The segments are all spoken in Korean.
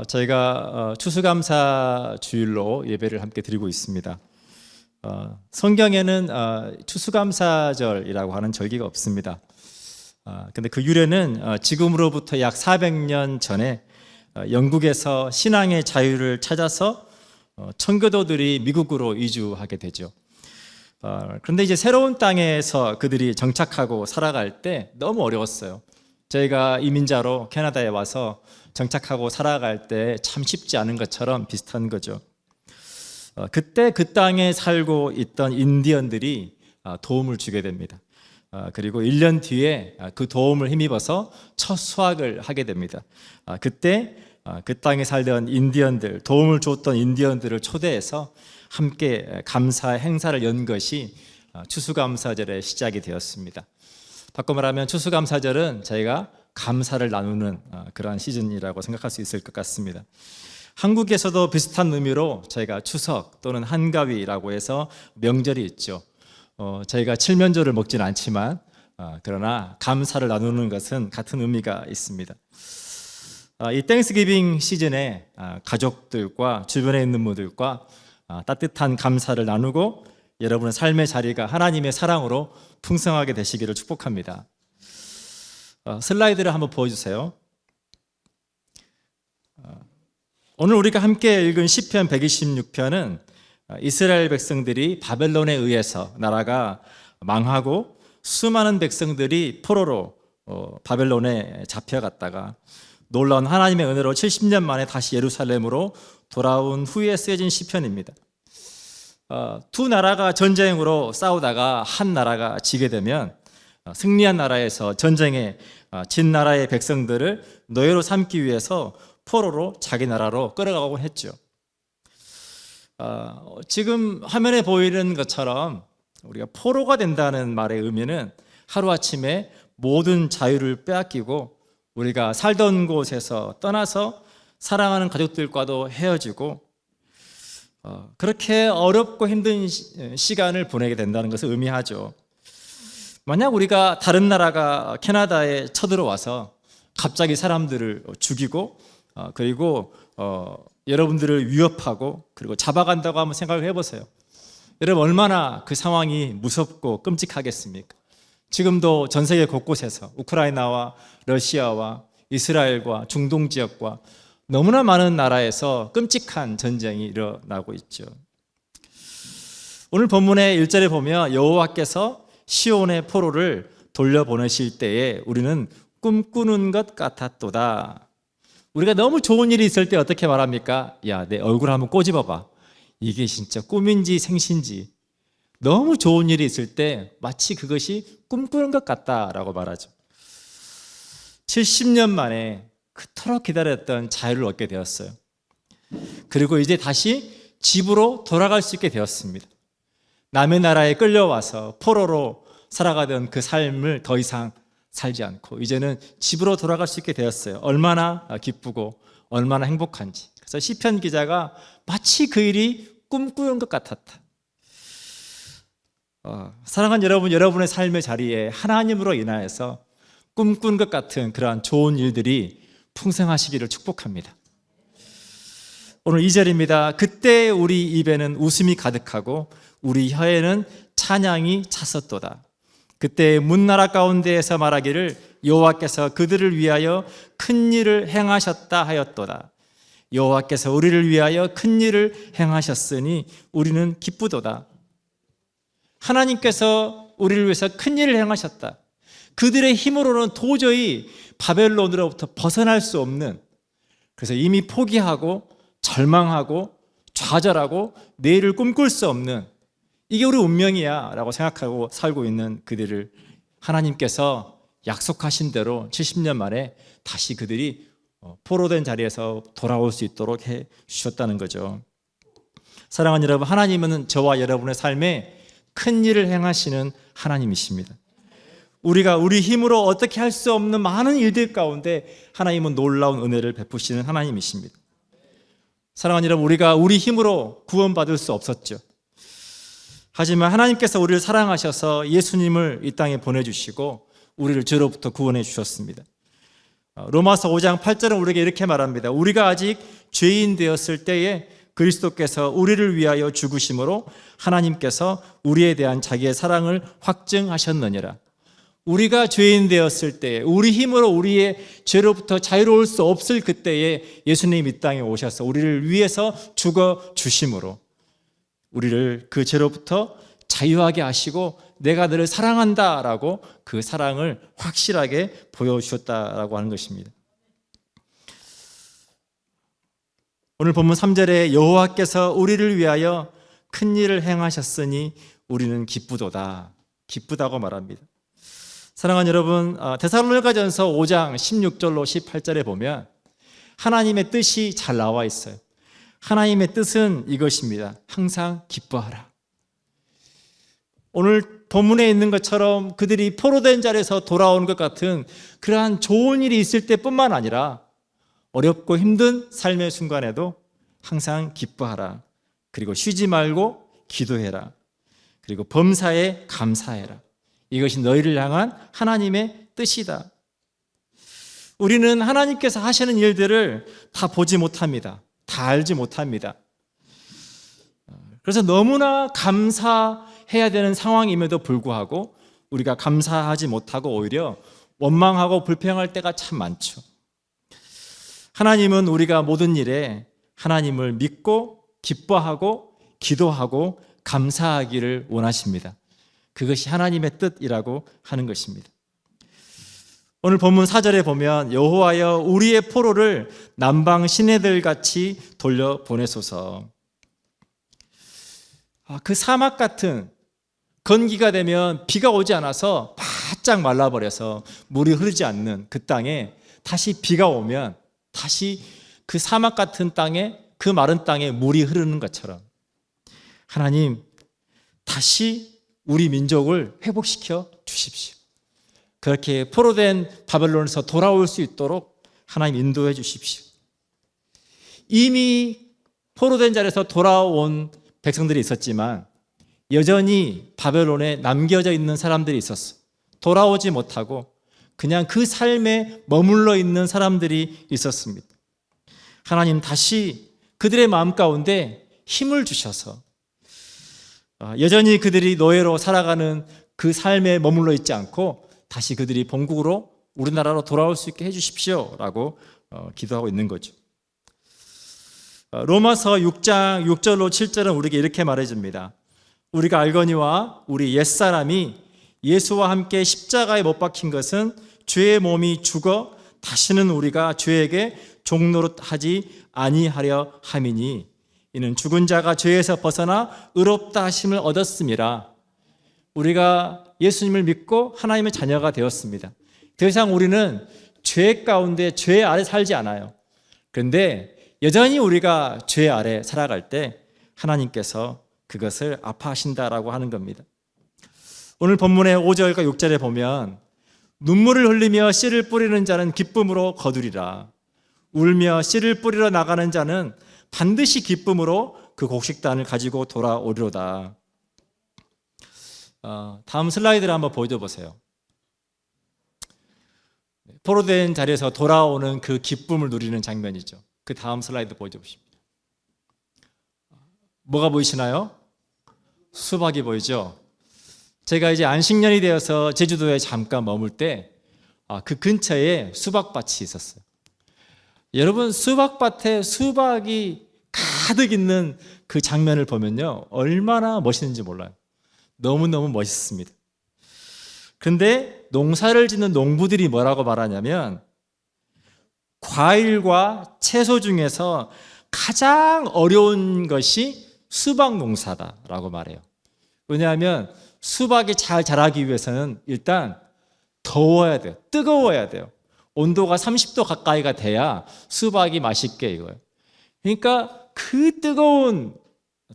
저희가 추수감사 주일로 예배를 함께 드리고 있습니다. 성경에는 추수감사절이라고 하는 절기가 없습니다. 근데 그 유래는 지금으로부터 약 400년 전에 영국에서 신앙의 자유를 찾아서 청교도들이 미국으로 이주하게 되죠. 그런데 이제 새로운 땅에서 그들이 정착하고 살아갈 때 너무 어려웠어요. 저희가 이민자로 캐나다에 와서 정착하고 살아갈 때 참 쉽지 않은 것처럼 비슷한 거죠. 그때 그 땅에 살고 있던 인디언들이 도움을 주게 됩니다. 그리고 1년 뒤에 그 도움을 힘입어서 첫 수확을 하게 됩니다. 그때 그 땅에 살던 인디언들, 도움을 줬던 인디언들을 초대해서 함께 감사 행사를 연 것이 추수감사절의 시작이 되었습니다. 바꿔 말하면 추수감사절은 저희가 감사를 나누는 그러한 시즌이라고 생각할 수 있을 것 같습니다. 한국에서도 비슷한 의미로 저희가 추석 또는 한가위라고 해서 명절이 있죠. 저희가 칠면조를 먹지는 않지만 그러나 감사를 나누는 것은 같은 의미가 있습니다. 이 땡스기빙 시즌에 가족들과 주변에 있는 분들과 따뜻한 감사를 나누고 여러분의 삶의 자리가 하나님의 사랑으로 풍성하게 되시기를 축복합니다. 슬라이드를 한번 보여주세요. 오늘 우리가 함께 읽은 시편 126편은 이스라엘 백성들이 바벨론에 의해서 나라가 망하고 수많은 백성들이 포로로 바벨론에 잡혀갔다가 놀라운 하나님의 은혜로 70년 만에 다시 예루살렘으로 돌아온 후에 쓰여진 시편입니다. 두 나라가 전쟁으로 싸우다가 한 나라가 지게 되면 승리한 나라에서 전쟁에 진 나라의 백성들을 노예로 삼기 위해서 포로로 자기 나라로 끌어가곤 했죠. 지금 화면에 보이는 것처럼 우리가 포로가 된다는 말의 의미는 하루아침에 모든 자유를 빼앗기고 우리가 살던 곳에서 떠나서 사랑하는 가족들과도 헤어지고 그렇게 어렵고 힘든 시간을 보내게 된다는 것을 의미하죠. 만약 우리가 다른 나라가 캐나다에 쳐들어와서 갑자기 사람들을 죽이고 그리고 여러분들을 위협하고 그리고 잡아간다고 한번 생각을 해보세요. 여러분 얼마나 그 상황이 무섭고 끔찍하겠습니까? 지금도 전 세계 곳곳에서 우크라이나와 러시아와 이스라엘과 중동 지역과 너무나 많은 나라에서 끔찍한 전쟁이 일어나고 있죠. 오늘 본문의 1절에 보면 여호와께서 시온의 포로를 돌려보내실 때에 우리는 꿈꾸는 것 같았도다. 우리가 너무 좋은 일이 있을 때 어떻게 말합니까? 야, 내 얼굴 한번 꼬집어봐. 이게 진짜 꿈인지 생신지. 너무 좋은 일이 있을 때 마치 그것이 꿈꾸는 것 같다라고 말하죠. 70년 만에 그토록 기다렸던 자유를 얻게 되었어요. 그리고 이제 다시 집으로 돌아갈 수 있게 되었습니다. 남의 나라에 끌려와서 포로로 살아가던 그 삶을 더 이상 살지 않고 이제는 집으로 돌아갈 수 있게 되었어요. 얼마나 기쁘고 얼마나 행복한지. 그래서 시편 기자가 마치 그 일이 꿈꾸는 것 같았다. 사랑하는 여러분, 여러분의 삶의 자리에 하나님으로 인하여서 꿈꾼 것 같은 그러한 좋은 일들이 풍성하시기를 축복합니다. 오늘 2절입니다. 그때 우리 입에는 웃음이 가득하고 우리 혀에는 찬양이 찼었도다. 그때 문나라 가운데에서 말하기를 여호와께서 그들을 위하여 큰 일을 행하셨다 하였도다. 여호와께서 우리를 위하여 큰 일을 행하셨으니 우리는 기쁘도다. 하나님께서 우리를 위해서 큰 일을 행하셨다. 그들의 힘으로는 도저히 바벨론으로부터 벗어날 수 없는, 그래서 이미 포기하고 절망하고 좌절하고 내일을 꿈꿀 수 없는, 이게 우리 운명이야 라고 생각하고 살고 있는 그들을 하나님께서 약속하신 대로 70년 만에 다시 그들이 포로된 자리에서 돌아올 수 있도록 해 주셨다는 거죠. 사랑하는 여러분, 하나님은 저와 여러분의 삶에 큰 일을 행하시는 하나님이십니다. 우리가 우리 힘으로 어떻게 할 수 없는 많은 일들 가운데 하나님은 놀라운 은혜를 베푸시는 하나님이십니다. 사랑하는 여러분, 우리가 우리 힘으로 구원받을 수 없었죠. 하지만 하나님께서 우리를 사랑하셔서 예수님을 이 땅에 보내주시고 우리를 죄로부터 구원해 주셨습니다. 로마서 5장 8절은 우리에게 이렇게 말합니다. 우리가 아직 죄인 되었을 때에 그리스도께서 우리를 위하여 죽으심으로 하나님께서 우리에 대한 자기의 사랑을 확증하셨느니라. 우리가 죄인 되었을 때에, 우리 힘으로 우리의 죄로부터 자유로울 수 없을 그때에 예수님이 이 땅에 오셔서 우리를 위해서 죽어 주심으로 우리를 그 죄로부터 자유하게 하시고 내가 너를 사랑한다라고 그 사랑을 확실하게 보여주셨다라고 하는 것입니다. 오늘 본문 3절에 여호와께서 우리를 위하여 큰 일을 행하셨으니 우리는 기쁘도다. 기쁘다고 말합니다. 사랑하는 여러분, 데살로니가전서 5장 16절로 18절에 보면 하나님의 뜻이 잘 나와 있어요. 하나님의 뜻은 이것입니다. 항상 기뻐하라. 오늘 본문에 있는 것처럼 그들이 포로된 자리에서 돌아오는 것 같은 그러한 좋은 일이 있을 때뿐만 아니라 어렵고 힘든 삶의 순간에도 항상 기뻐하라. 그리고 쉬지 말고 기도해라. 그리고 범사에 감사해라. 이것이 너희를 향한 하나님의 뜻이다. 우리는 하나님께서 하시는 일들을 다 보지 못합니다. 다 알지 못합니다. 그래서 너무나 감사해야 되는 상황임에도 불구하고 우리가 감사하지 못하고 오히려 원망하고 불평할 때가 참 많죠. 하나님은 우리가 모든 일에 하나님을 믿고 기뻐하고 기도하고 감사하기를 원하십니다. 그것이 하나님의 뜻이라고 하는 것입니다. 오늘 본문 4절에 보면 여호와여 우리의 포로를 남방 시내들 같이 돌려보내소서. 그 사막 같은 건기가 되면 비가 오지 않아서 바짝 말라버려서 물이 흐르지 않는 그 땅에 다시 비가 오면 다시 그 사막 같은 땅에, 그 마른 땅에 물이 흐르는 것처럼 하나님 다시 우리 민족을 회복시켜 주십시오. 그렇게 포로된 바벨론에서 돌아올 수 있도록 하나님 인도해 주십시오. 이미 포로된 자리에서 돌아온 백성들이 있었지만 여전히 바벨론에 남겨져 있는 사람들이 있었어. 돌아오지 못하고 그냥 그 삶에 머물러 있는 사람들이 있었습니다. 하나님 다시 그들의 마음 가운데 힘을 주셔서 여전히 그들이 노예로 살아가는 그 삶에 머물러 있지 않고 다시 그들이 본국으로 우리나라로 돌아올 수 있게 해주십시오 라고 기도하고 있는 거죠. 로마서 6장 6절로 7절은 우리에게 이렇게 말해줍니다. 우리가 알거니와 우리 옛사람이 예수와 함께 십자가에 못 박힌 것은 죄의 몸이 죽어 다시는 우리가 죄에게 종노릇하지 아니하려 함이니 이는 죽은 자가 죄에서 벗어나 의롭다 하심을 얻었음이라. 우리가 예수님을 믿고 하나님의 자녀가 되었습니다. 더 이상 우리는 죄 가운데 죄 아래 살지 않아요. 그런데 여전히 우리가 죄 아래 살아갈 때 하나님께서 그것을 아파하신다라고 하는 겁니다. 오늘 본문의 5절과 6절에 보면 눈물을 흘리며 씨를 뿌리는 자는 기쁨으로 거두리라. 울며 씨를 뿌리러 나가는 자는 반드시 기쁨으로 그 곡식단을 가지고 돌아오리로다. 다음 슬라이드를 한번 보여줘 보세요. 포로된 자리에서 돌아오는 그 기쁨을 누리는 장면이죠. 그 다음 슬라이드 보여줘 보십니다. 뭐가 보이시나요? 수박이 보이죠? 제가 이제 안식년이 되어서 제주도에 잠깐 머물 때 그 근처에 수박밭이 있었어요. 여러분 수박밭에 수박이 가득 있는 그 장면을 보면요 얼마나 멋있는지 몰라요. 너무너무 멋있습니다. 그런데 농사를 짓는 농부들이 뭐라고 말하냐면 과일과 채소 중에서 가장 어려운 것이 수박 농사다라고 말해요. 왜냐하면 수박이 잘 자라기 위해서는 일단 더워야 돼요. 뜨거워야 돼요. 온도가 30도 가까이가 돼야 수박이 맛있게 익어요. 그러니까 그 뜨거운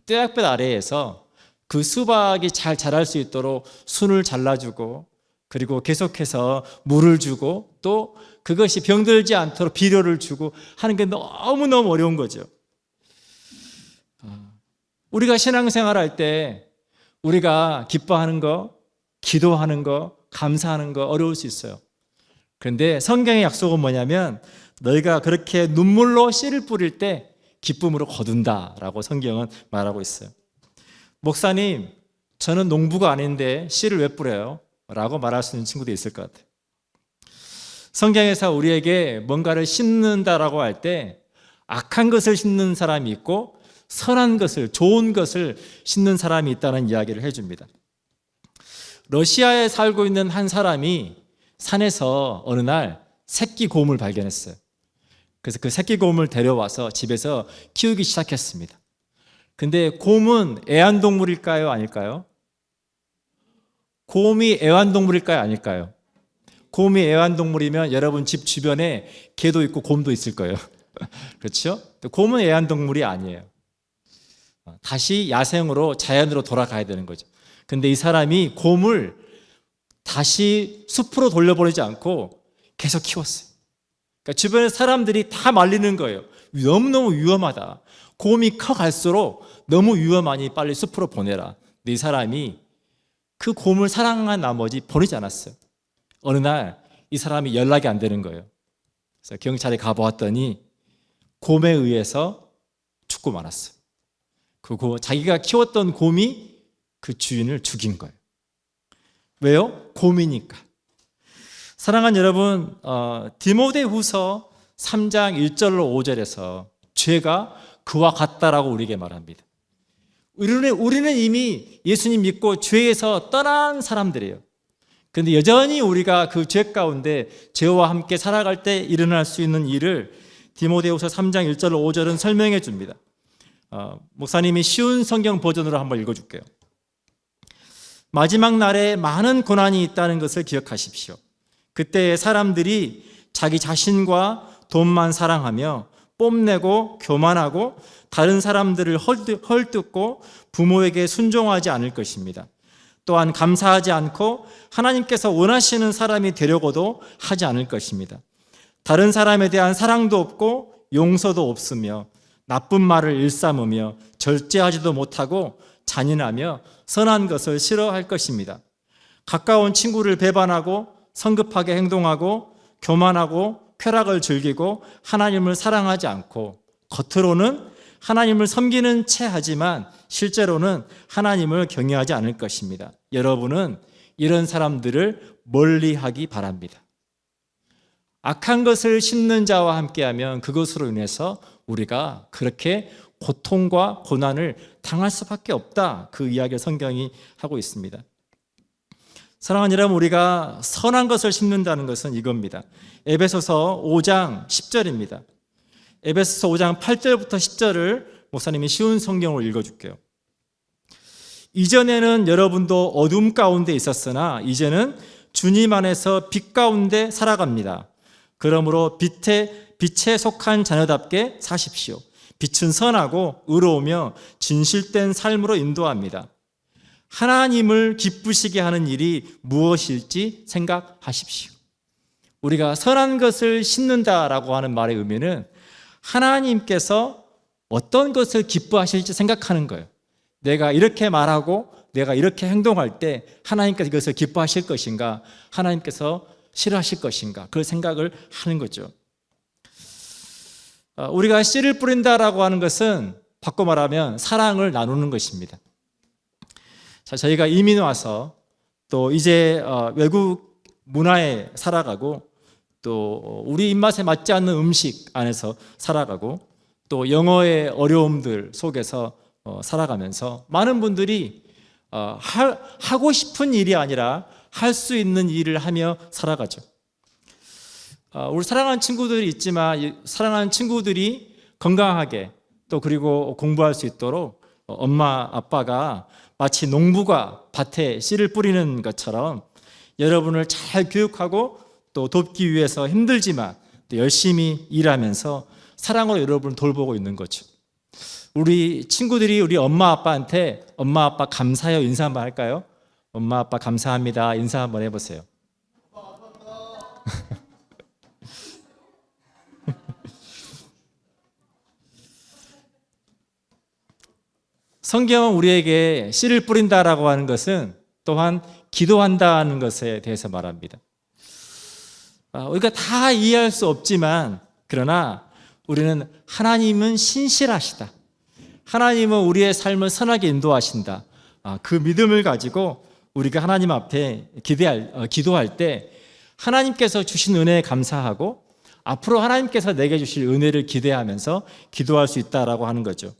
떼약볕 아래에서 그 수박이 잘 자랄 수 있도록 순을 잘라주고 그리고 계속해서 물을 주고 또 그것이 병들지 않도록 비료를 주고 하는 게 너무너무 어려운 거죠. 우리가 신앙생활 할 때 우리가 기뻐하는 거, 기도하는 거, 감사하는 거 어려울 수 있어요. 그런데 성경의 약속은 뭐냐면 너희가 그렇게 눈물로 씨를 뿌릴 때 기쁨으로 거둔다라고 성경은 말하고 있어요. 목사님, 저는 농부가 아닌데 씨를 왜 뿌려요? 라고 말할 수 있는 친구도 있을 것 같아요. 성경에서 우리에게 뭔가를 심는다라고 할 때 악한 것을 심는 사람이 있고 선한 것을, 좋은 것을 심는 사람이 있다는 이야기를 해줍니다. 러시아에 살고 있는 한 사람이 산에서 어느 날 새끼 곰을 발견했어요. 그래서 그 새끼 곰을 데려와서 집에서 키우기 시작했습니다. 근데 곰은 애완동물일까요? 아닐까요? 곰이 애완동물일까요? 아닐까요? 곰이 애완동물이면 여러분 집 주변에 개도 있고 곰도 있을 거예요. 그렇죠? 곰은 애완동물이 아니에요. 다시 야생으로 자연으로 돌아가야 되는 거죠. 근데 이 사람이 곰을 다시 숲으로 돌려보내지 않고 계속 키웠어요. 그러니까 주변에 사람들이 다 말리는 거예요. 너무너무 위험하다. 곰이 커갈수록 너무 위험하니 빨리 숲으로 보내라. 근데 이 사람이 그 곰을 사랑한 나머지 보내지 않았어요. 어느 날 이 사람이 연락이 안 되는 거예요. 그래서 경찰에 가보았더니 곰에 의해서 죽고 말았어요. 자기가 키웠던 곰이 그 주인을 죽인 거예요. 왜요? 곰이니까. 사랑하는 여러분, 디모데후서 3장 1절로 5절에서 죄가 그와 같다라고 우리에게 말합니다. 우리는 이미 예수님 믿고 죄에서 떠난 사람들이에요. 그런데 여전히 우리가 그 죄 가운데 죄와 함께 살아갈 때 일어날 수 있는 일을 디모데후서 3장 1절로 5절은 설명해 줍니다. 목사님이 쉬운 성경 버전으로 한번 읽어줄게요. 마지막 날에 많은 고난이 있다는 것을 기억하십시오. 그때 사람들이 자기 자신과 돈만 사랑하며 뽐내고 교만하고 다른 사람들을 헐뜯고 부모에게 순종하지 않을 것입니다. 또한 감사하지 않고 하나님께서 원하시는 사람이 되려고도 하지 않을 것입니다. 다른 사람에 대한 사랑도 없고 용서도 없으며 나쁜 말을 일삼으며 절제하지도 못하고 잔인하며 선한 것을 싫어할 것입니다. 가까운 친구를 배반하고 성급하게 행동하고 교만하고 쾌락을 즐기고 하나님을 사랑하지 않고 겉으로는 하나님을 섬기는 채 하지만 실제로는 하나님을 경외하지 않을 것입니다. 여러분은 이런 사람들을 멀리하기 바랍니다. 악한 것을 심는 자와 함께하면 그것으로 인해서 우리가 그렇게 고통과 고난을 당할 수밖에 없다. 그 이야기를 성경이 하고 있습니다. 사랑하는 여러분, 우리가 선한 것을 심는다는 것은 이겁니다. 에베소서 5장 10절입니다. 에베소서 5장 8절부터 10절을 목사님이 쉬운 성경으로 읽어줄게요. 이전에는 여러분도 어둠 가운데 있었으나 이제는 주님 안에서 빛 가운데 살아갑니다. 그러므로 빛에 속한 자녀답게 사십시오. 빛은 선하고 의로우며 진실된 삶으로 인도합니다. 하나님을 기쁘시게 하는 일이 무엇일지 생각하십시오. 우리가 선한 것을 심는다라고 하는 말의 의미는 하나님께서 어떤 것을 기뻐하실지 생각하는 거예요. 내가 이렇게 말하고 내가 이렇게 행동할 때 하나님께서 이것을 기뻐하실 것인가, 하나님께서 싫어하실 것인가, 그 생각을 하는 거죠. 우리가 씨를 뿌린다라고 하는 것은 바꿔 말하면 사랑을 나누는 것입니다. 자, 저희가 이민 와서 또 이제 외국 문화에 살아가고 또 우리 입맛에 맞지 않는 음식 안에서 살아가고 또 영어의 어려움들 속에서 살아가면서 많은 분들이 하고 싶은 일이 아니라 할 수 있는 일을 하며 살아가죠. 우리 사랑하는 친구들이 있지만 사랑하는 친구들이 건강하게 또 그리고 공부할 수 있도록 엄마 아빠가 마치 농부가 밭에 씨를 뿌리는 것처럼 여러분을 잘 교육하고 또 돕기 위해서 힘들지만 또 열심히 일하면서 사랑으로 여러분을 돌보고 있는 거죠. 우리 친구들이 우리 엄마 아빠한테 엄마 아빠 감사해요 인사 한번 할까요? 엄마 아빠 감사합니다 인사 한번 해보세요. 성경은 우리에게 씨를 뿌린다라고 하는 것은 또한 기도한다는 것에 대해서 말합니다. 우리가 다 이해할 수 없지만 그러나 우리는 하나님은 신실하시다. 하나님은 우리의 삶을 선하게 인도하신다. 그 믿음을 가지고 우리가 하나님 앞에 기도할 때 하나님께서 주신 은혜에 감사하고 앞으로 하나님께서 내게 주실 은혜를 기대하면서 기도할 수 있다라고 하는 거죠.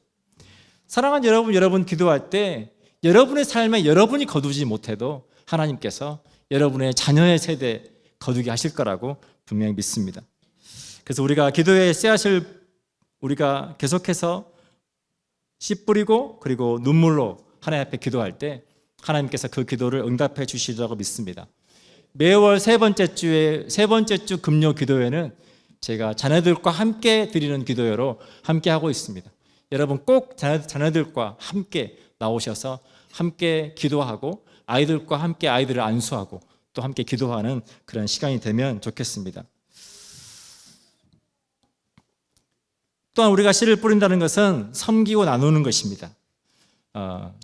사랑하는 여러분 기도할 때 여러분의 삶에 여러분이 거두지 못해도 하나님께서 여러분의 자녀의 세대 거두게 하실 거라고 분명히 믿습니다. 그래서 우리가 기도의 씨앗을 우리가 계속해서 씨 뿌리고 그리고 눈물로 하나님 앞에 기도할 때 하나님께서 그 기도를 응답해 주시리라고 믿습니다. 매월 세 번째 주 금요 기도회는 제가 자녀들과 함께 드리는 기도회로 함께 하고 있습니다. 여러분 꼭 자녀들과 함께 나오셔서 함께 기도하고 아이들과 함께 아이들을 안수하고 또 함께 기도하는 그런 시간이 되면 좋겠습니다. 또한 우리가 씨를 뿌린다는 것은 섬기고 나누는 것입니다.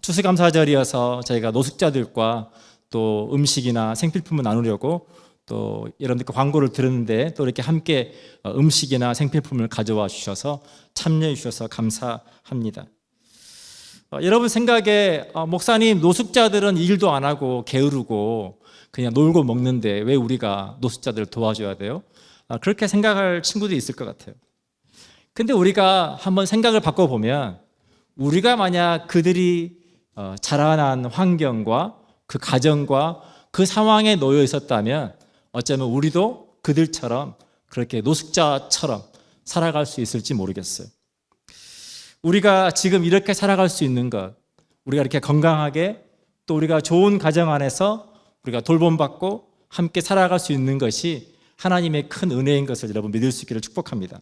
추수감사절이어서 저희가 노숙자들과 또 음식이나 생필품을 나누려고 또 여러분들께 광고를 들었는데 또 이렇게 함께 음식이나 생필품을 가져와 주셔서 참여해 주셔서 감사합니다. 여러분 생각에 목사님 노숙자들은 일도 안 하고 게으르고 그냥 놀고 먹는데 왜 우리가 노숙자들을 도와줘야 돼요? 그렇게 생각할 친구도 있을 것 같아요. 근데 우리가 한번 생각을 바꿔보면 우리가 만약 그들이 자라난 환경과 그 가정과 그 상황에 놓여 있었다면 어쩌면 우리도 그들처럼 그렇게 노숙자처럼 살아갈 수 있을지 모르겠어요. 우리가 지금 이렇게 살아갈 수 있는 것, 우리가 이렇게 건강하게 또 우리가 좋은 가정 안에서 우리가 돌봄받고 함께 살아갈 수 있는 것이 하나님의 큰 은혜인 것을 여러분 믿을 수 있기를 축복합니다.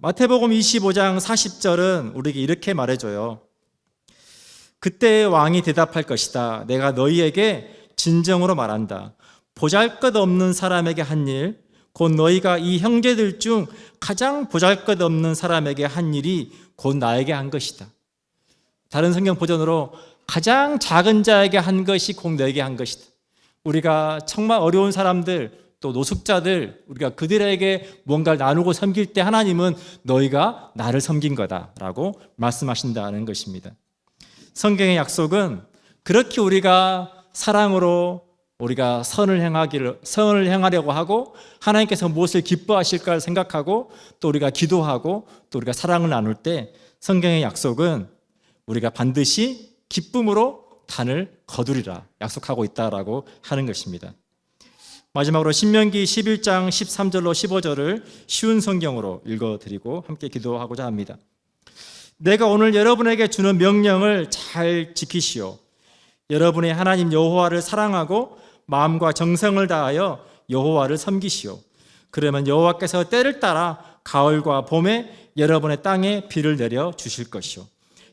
마태복음 25장 40절은 우리에게 이렇게 말해줘요. 그때 왕이 대답할 것이다. 내가 너희에게 진정으로 말한다. 보잘것없는 사람에게 한 일, 곧 너희가 이 형제들 중 가장 보잘것없는 사람에게 한 일이 곧 나에게 한 것이다. 다른 성경 버전으로 가장 작은 자에게 한 것이 곧 너에게 한 것이다. 우리가 정말 어려운 사람들 또 노숙자들 우리가 그들에게 뭔가를 나누고 섬길 때 하나님은 너희가 나를 섬긴 거다라고 말씀하신다는 것입니다. 성경의 약속은 그렇게 우리가 사랑으로 우리가 선을 행하려고 하고 하나님께서 무엇을 기뻐하실까를 생각하고 또 우리가 기도하고 또 우리가 사랑을 나눌 때 성경의 약속은 우리가 반드시 기쁨으로 단을 거두리라 약속하고 있다라고 하는 것입니다. 마지막으로 신명기 11장 13절로 15절을 쉬운 성경으로 읽어드리고 함께 기도하고자 합니다. 내가 오늘 여러분에게 주는 명령을 잘 지키시오. 여러분의 하나님 여호와를 사랑하고 마음과 정성을 다하여 여호와를 섬기시오. 그러면 여호와께서 때를 따라 가을과 봄에 여러분의 땅에 비를 내려 주실 것이오.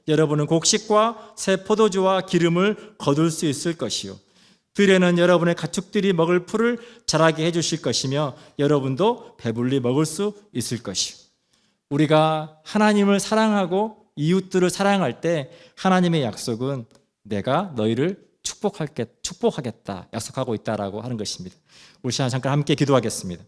여러분은 곡식과 새 포도주와 기름을 거둘 수 있을 것이오. 들에는 여러분의 가축들이 먹을 풀을 자라게 해주실 것이며 여러분도 배불리 먹을 수 있을 것이오. 우리가 하나님을 사랑하고 이웃들을 사랑할 때 하나님의 약속은 내가 너희를 축복하겠다 약속하고 있다라고 하는 것입니다. 우리 시간 잠깐 함께 기도하겠습니다.